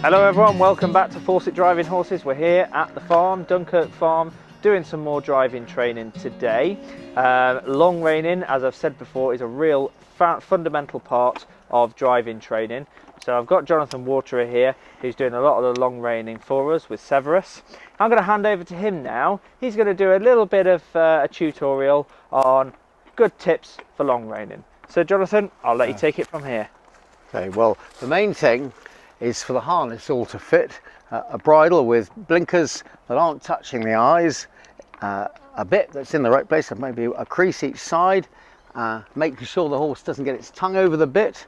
Hello everyone, welcome back to Fawcett Driving Horses. We're here at the farm, Dunkirk farm, doing some more driving training today. Long reining, as I've said before, is a real fundamental part of driving training. So I've got Jonathan Waterer here, who's doing a lot of the long reining for us with Severus. I'm going to hand over to him now. He's going to do a little bit of a tutorial on good tips for long reining. So Jonathan, I'll let you take it from here. Okay, well, the main thing is for the harness all to fit, a bridle with blinkers that aren't touching the eyes, a bit that's in the right place, and maybe a crease each side, making sure the horse doesn't get its tongue over the bit.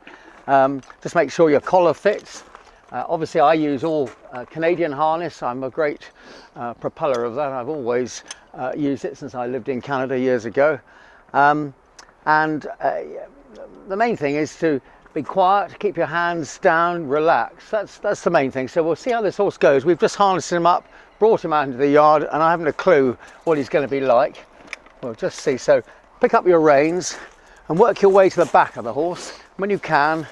Just make sure your collar fits. Obviously I use all Canadian harness. I'm a great propeller of that. I've always used it since I lived in Canada years ago. The main thing is to be quiet, keep your hands down, relax. That's the main thing. So we'll see how this horse goes. We've just harnessed him up, brought him out into the yard, and I haven't a clue what he's going to be like. We'll just see. So pick up your reins and work your way to the back of the horse. When you can,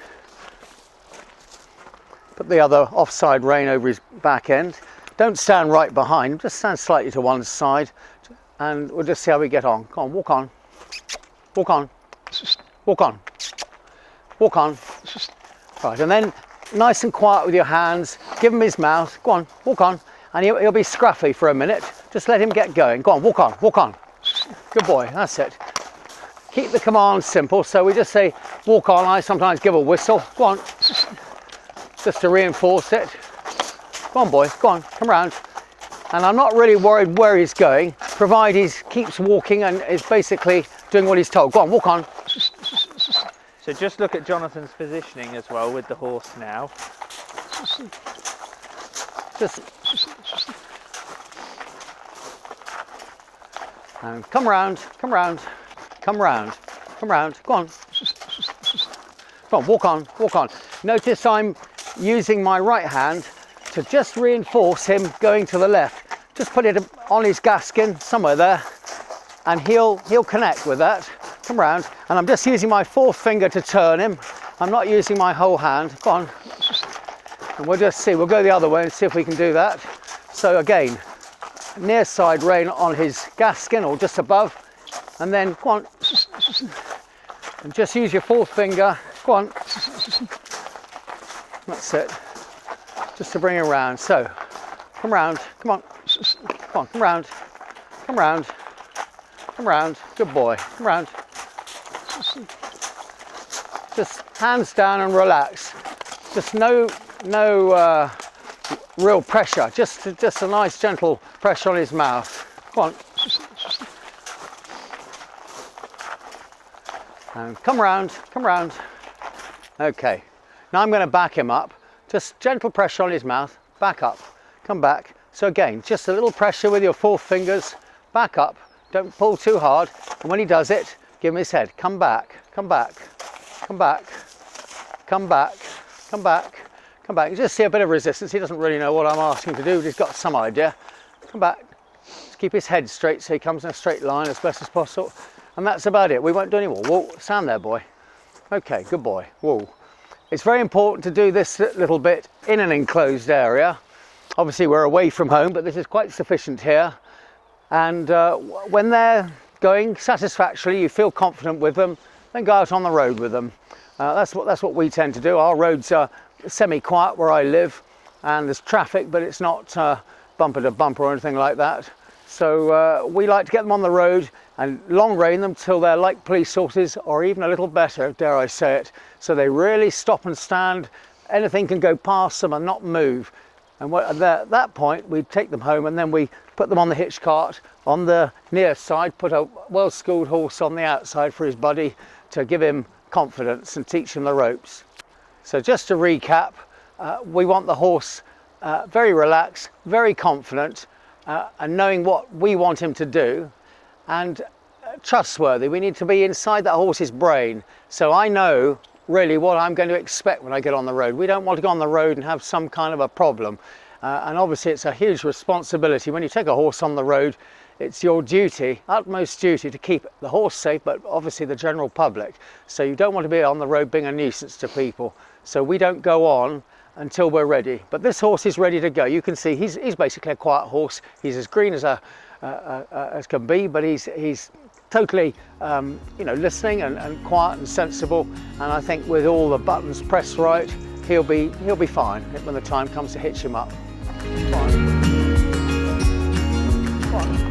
put the other offside rein over his back end. Don't stand right behind, just stand slightly to one side, and we'll just see how we get on. Come on, walk on, walk on, walk on. Walk on. Right, and then nice and quiet with your hands, give him his mouth, go on, walk on, and he'll be scruffy for a minute. Just let him get going. Go on, walk on, walk on. Good boy, that's it. Keep the command simple, so we just say walk on. I sometimes give a whistle. Go on, just to reinforce it. Go on, boy, go on, come round. And I'm not really worried where he's going, provided he keeps walking and is basically doing what he's told. Go on, walk on. So just look at Jonathan's positioning as well with the horse now. Just and come round, come round, come round, come round. Go on. Go on, walk on, walk on. Notice I'm using my right hand to just reinforce him going to the left. Just put it on his gaskin somewhere there, and he'll connect with that. Come round, and I'm just using my fourth finger to turn him. I'm not using my whole hand. Go on, and we'll just see. We'll go the other way and see if we can do that. So again, near side rein on his gaskin or just above, and then go on, and just use your fourth finger. Go on, that's it. Just to bring him around. So come round, come on, come on, come round, come round, come round. Good boy, come round. Just hands down and relax. Just no real pressure. Just a nice gentle pressure on his mouth. Go on. And come round, come round. Okay. Now I'm going to back him up. Just gentle pressure on his mouth. Back up. Come back. So again, just a little pressure with your four fingers. Back up. Don't pull too hard. And when he does it, give him his head. Come back, come back, come back, come back, come back, come back. You just see a bit of resistance. He doesn't really know what I'm asking him to do, but he's got some idea. Come back. Just keep his head straight so he comes in a straight line as best as possible. And that's about it. We won't do any more. Whoa, stand there, boy. Okay, good boy. Whoa. It's very important to do this little bit in an enclosed area. Obviously, we're away from home, but this is quite sufficient here. And when they're going satisfactorily, you feel confident with them, then go out on the road with them. That's what we tend to do. Our roads are semi-quiet where I live, and there's traffic, but it's not bumper to bumper or anything like that. So we like to get them on the road and long rein them till they're like police horses, or even a little better, dare I say it. So they really stop and stand. Anything can go past them and not move. And at that point, we take them home, and then we put them on the hitch cart on the near side, put a well-schooled horse on the outside for his buddy to give him confidence and teach him the ropes. So just to recap, we want the horse very relaxed, very confident, and knowing what we want him to do, and trustworthy. We need to be inside that horse's brain. So I know really what I'm going to expect when I get on the road. We don't want to go on the road and have some kind of a problem. And obviously it's a huge responsibility. When you take a horse on the road, it's your duty, utmost duty, to keep the horse safe, but obviously the general public. So you don't want to be on the road being a nuisance to people. So we don't go on until we're ready. But this horse is ready to go. You can see he's basically a quiet horse. He's as green as can be, but he's totally listening and quiet and sensible. And I think with all the buttons pressed right, he'll be fine when the time comes to hitch him up. Fine. Fine.